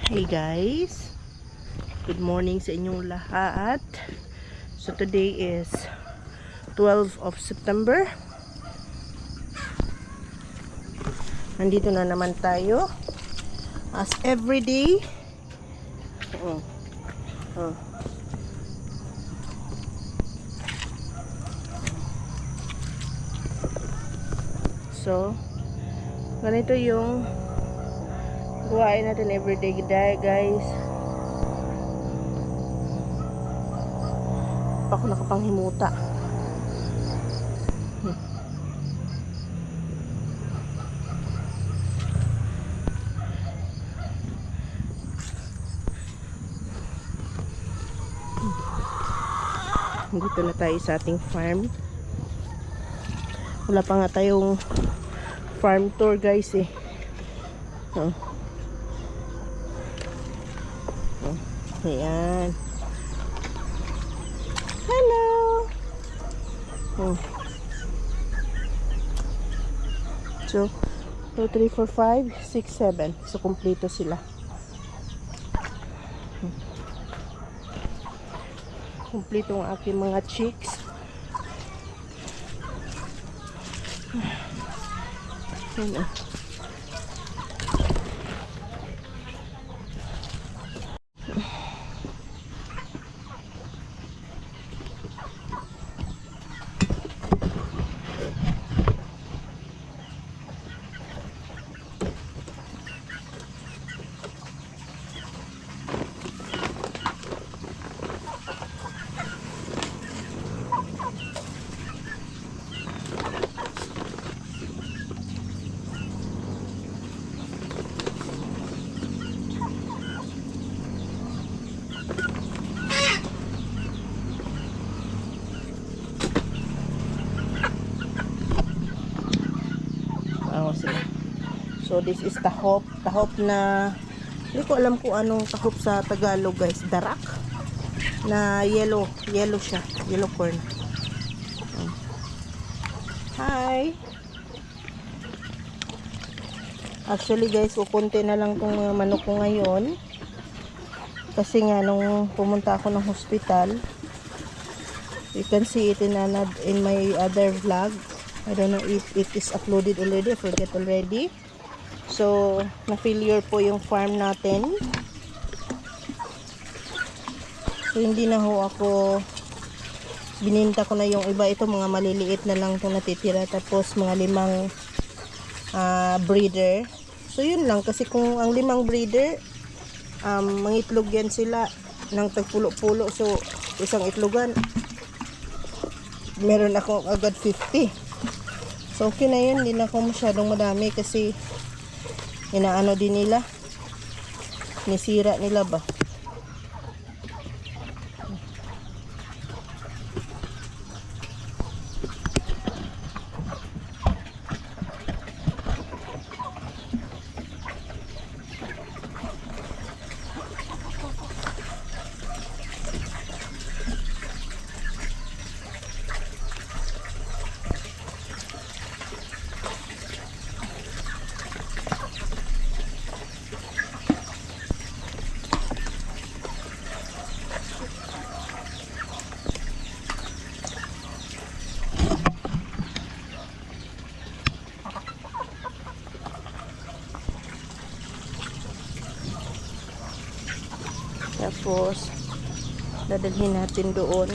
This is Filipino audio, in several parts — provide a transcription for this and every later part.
Hey guys, good morning sa inyong lahat. So today is 12 of September. Nandito na naman tayo as every day. So ganito yung gawain natin everyday guys. Pa ako nakapanghimuta. Dito na tayo sa ating farm. Wala pa nga tayong farm tour guys eh. Ayan. Hello. So 2, 3, 4, 5, 6, 7. So kumpleto sila. Kumpleto ang aking mga chicks. Ayan. Sila. So this is tahop na hindi ko alam kung anong tahop sa Tagalog guys, darak na yellow siya, yellow corn. Hi. Actually guys, kukunti na lang tong mga manok ko ngayon kasi nga nung pumunta ako ng hospital, you can see it in my other vlog. I don't know if it is uploaded already. I forget already. So, na-failure po yung farm natin. So, hindi na ho ako bininta ko na yung iba. Ito, mga maliliit na lang itong natitira. Tapos, mga 5 breeder. So, yun lang. Kasi kung ang 5 breeder, mangitlog yan sila ng tagpulo-pulo. So, isang itlogan, meron ako agad 50. So okay na yun, hindi na ako masyadong madami kasi inaano din nila, nisira nila ba. Tapos dadalhin natin doon.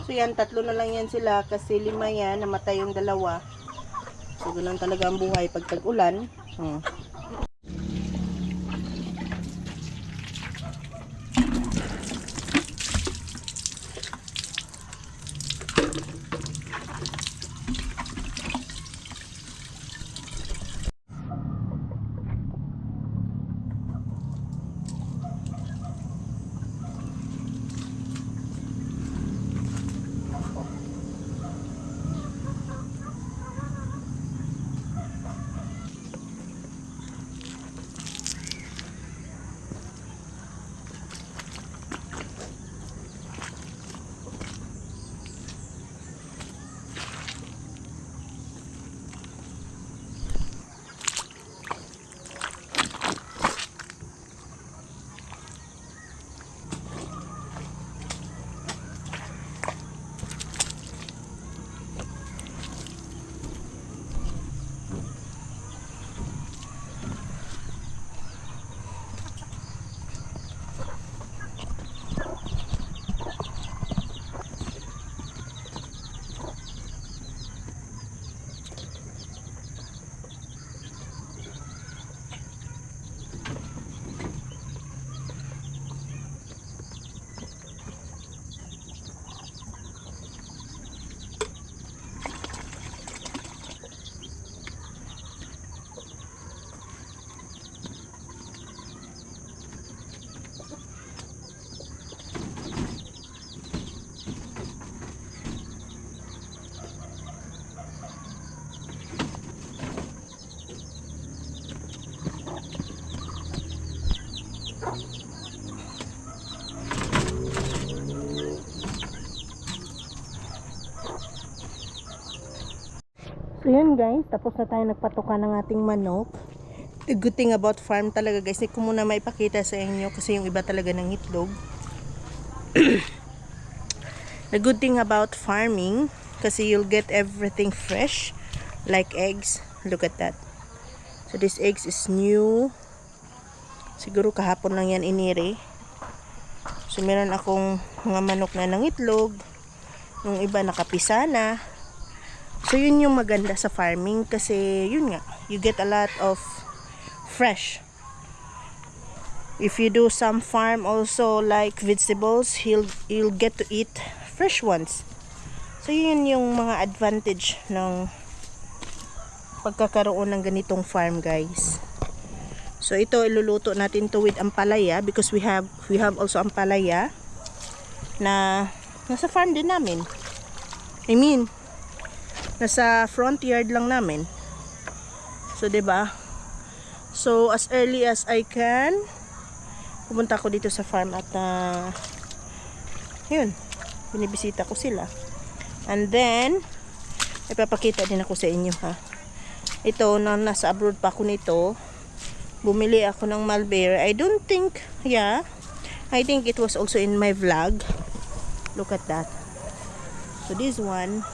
So yan, tatlo na lang yan sila kasi 5 yan, namatay yung 2. So ganun talaga ang buhay pag tag-ulan. So yun guys, tapos na tayo nagpatuka ng ating manok. The good thing about farm talaga guys, hindi ko muna maipakita sa inyo kasi yung iba talaga ng itlog. The good thing about farming, kasi you'll get everything fresh, like eggs. Look at that. So this eggs is new. Siguro kahapon lang yan inire. So meron akong mga manok na ng itlog. Yung iba nakapisa na. So yun yung maganda sa farming kasi yun nga, you get a lot of fresh. If you do some farm also like vegetables, you'll get to eat fresh ones. So yun yung mga advantage ng pagkakaroon ng ganitong farm guys. So ito iluluto natin to with ampalaya because we have also ampalaya na nasa farm din namin. I mean, nasa front yard lang namin. So 'di ba? So as early as I can pumunta ako dito sa farm at yun, binibisita ko sila. And then ipapakita din ako sa inyo ha. Ito na nasa abroad pa ako nito. Bumili ako ng mulberry. I don't think, yeah. I think it was also in my vlog. Look at that. So this one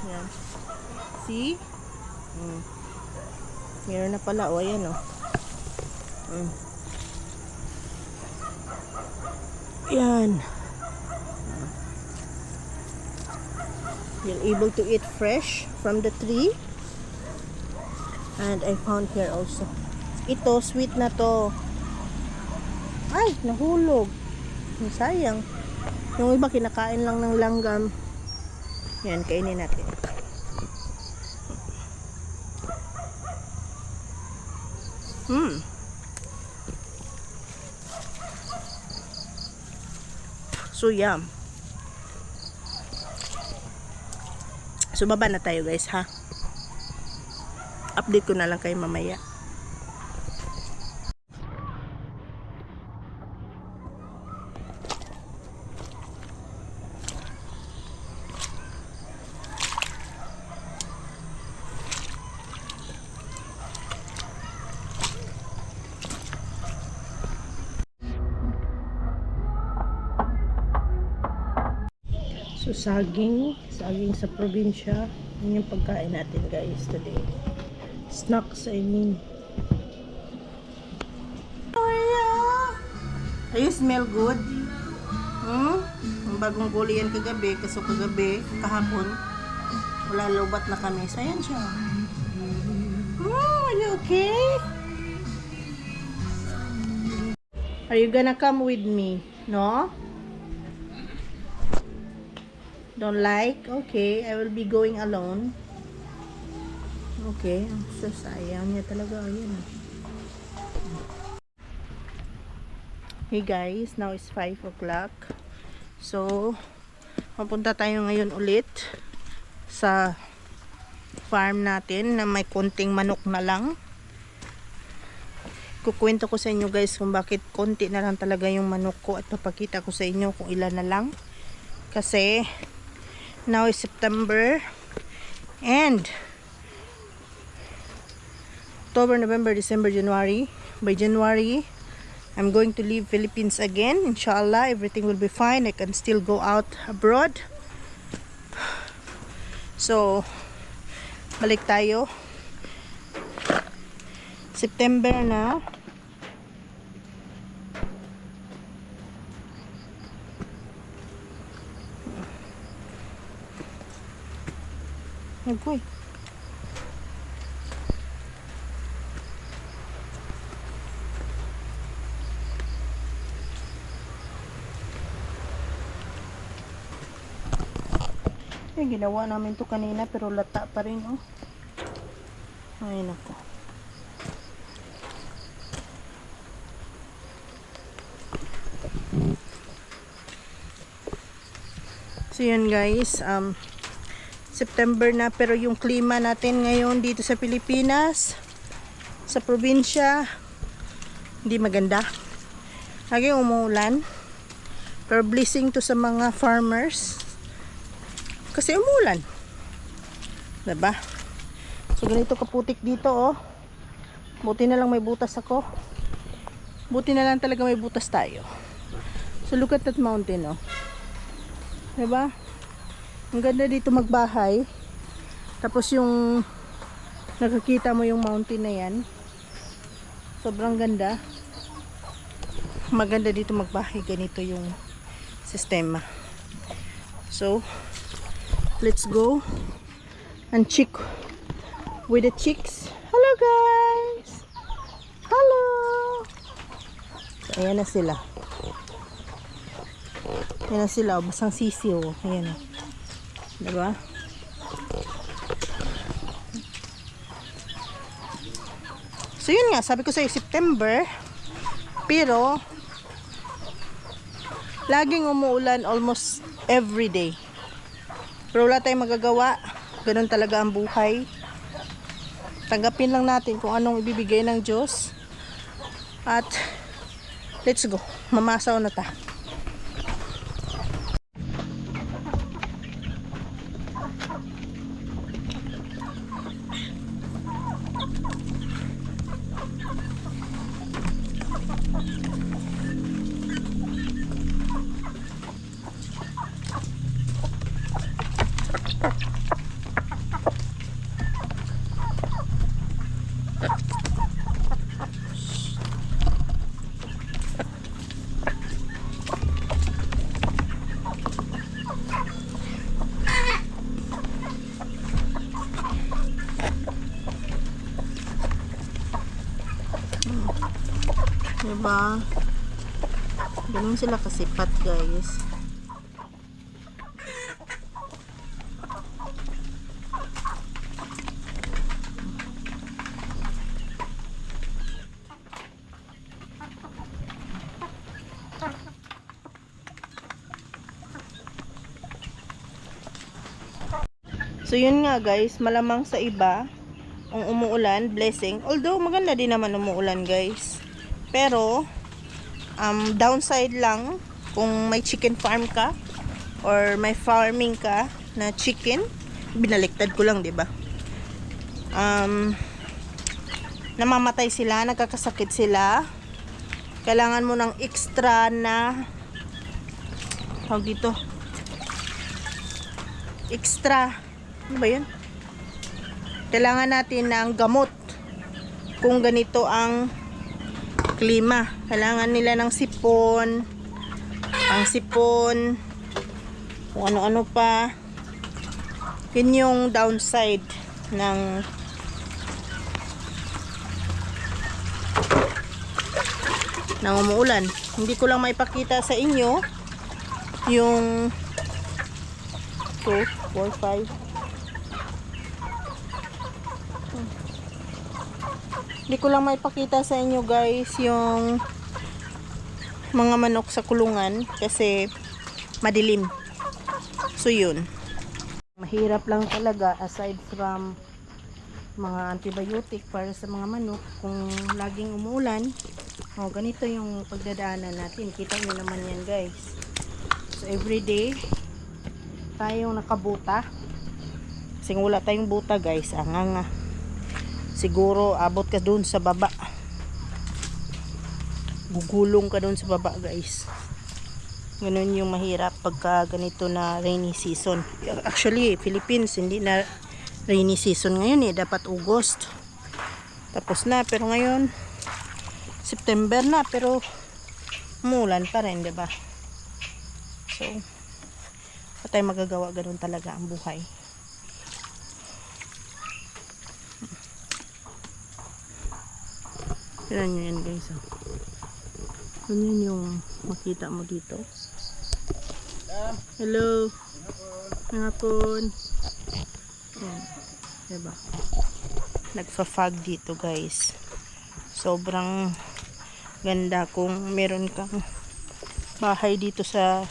yan. See? Meron na pala. O, ayan o. Yan. You're able to eat fresh from the tree. And I found here also. Ito, sweet na to. Ay, nahulog. Sayang. Yung iba kinakain lang ng langgam. Yan, kainin natin. So yum. So baba na tayo guys ha. Update ko na lang kayo mamaya. So saging sa probinsya, yun yung pagkain natin guys today. Snacks, I mean. Do you smell good? Ang bagong gulay yan kagabi, kahapon, wala lobat na kami. So ayan siya. Are you okay? Are you gonna come with me? No? Don't like? Okay, I will be going alone. Okay, so sayang niya talaga. Ayun. Hey guys, now is 5 o'clock. So, mapunta tayo ngayon ulit sa farm natin na may konting manok na lang. Kukwento ko sa inyo guys kung bakit konti na lang talaga yung manok ko at papakita ko sa inyo kung ilan na lang. Kasi now is September and October, November, December, January. By January, I'm going to leave Philippines again. Inshallah, everything will be fine. I can still go out abroad. So, balik tayo. September na. Nagpoy. Yung ginawa namin to kanina pero lata pa rin oh. Ay nako. So yan guys, September na pero yung klima natin ngayon dito sa Pilipinas, sa probinsya, hindi maganda. Lagi umuulan. Pero blessing to sa mga farmers. Kasi umulan. Diba? So ganito kaputik dito oh. Buti na lang may butas ako. Buti na lang talaga may butas tayo. So look at that mountain oh. Diba? Ang ganda dito magbahay. Tapos yung nakikita mo yung mountain na yan. Sobrang ganda. Maganda dito magbahay. Ganito yung sistema. So let's go and check with the chicks. Hello guys. Hello. So, ayan na sila. Ayan na sila. Basang sisiw. Ayan na. Diba? So yun nga. Sabi ko sa'yo September. Pero laging umuulan almost every day. Pero wala tayong magagawa. Ganun talaga ang buhay. Tanggapin lang natin kung anong ibibigay ng Diyos. At let's go. Mamasaw na ta. Diba? Ganun sila kasipat guys. So yun nga guys, malamang sa iba ang umuulan, blessing. Although maganda din naman umuulan guys. Pero downside lang kung may chicken farm ka or may farming ka na chicken. Binaliktad ko lang, 'di ba? Namamatay sila, nagkakasakit sila. Kailangan mo ng extra na tawag dito. Extra. Ano ba 'yun? Kailangan natin ng gamot kung ganito ang klima. Kailangan nila ng sipon, ang sipon, kung ano-ano pa. Yun yung downside ng umuulan. Hindi ko lang maipakita sa inyo yung 2, 4, 5. Hindi ko lang maipakita sa inyo guys yung mga manok sa kulungan kasi madilim. So yun. Mahirap lang talaga aside from mga antibiotic para sa mga manok kung laging umuulan. Oh, ganito yung pagdadaanan natin. Kita nyo naman yan guys. So everyday tayong nakabuta. Kasi wala tayong buta guys. Anganga. Siguro abot ka dun sa baba. Gugulong ka dun sa baba guys. Ganun yung mahirap pagka ganito na rainy season. Actually Philippines hindi na rainy season ngayon dapat August. Tapos na, pero ngayon September na, pero umulan pa rin, 'di ba? So patay magagawa, ganun talaga ang buhay. Tignan nyo yan guys. Ganyan yung makita mo dito. Hello. Hangapon. Yan. Diba? Nagfa-fog dito guys. Sobrang ganda kung meron kang bahay dito sa...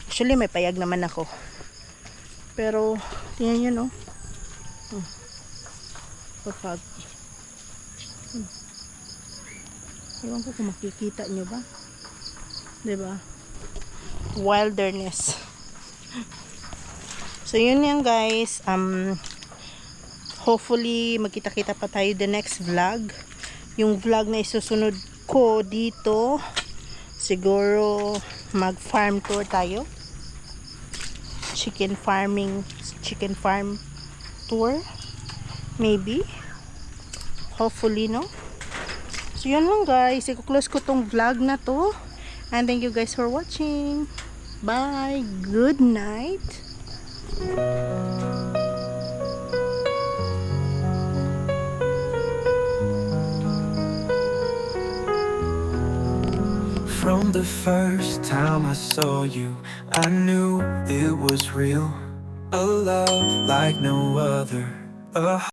Actually may payag naman ako. Pero tingnan nyo no. Pa-fog. Ewan ko kung makikita nyo ba. Diba? Wilderness. So yun yan guys, hopefully magkita-kita pa tayo the next vlog. Yung vlog na isusunod ko dito, siguro mag-farm tour tayo. Chicken farm tour. Maybe. Hopefully, no? So yun lang guys, i-close ko tong vlog na to. And thank you guys for watching. Bye. Good night. From the first time I saw you, I knew it was real. A love like no other.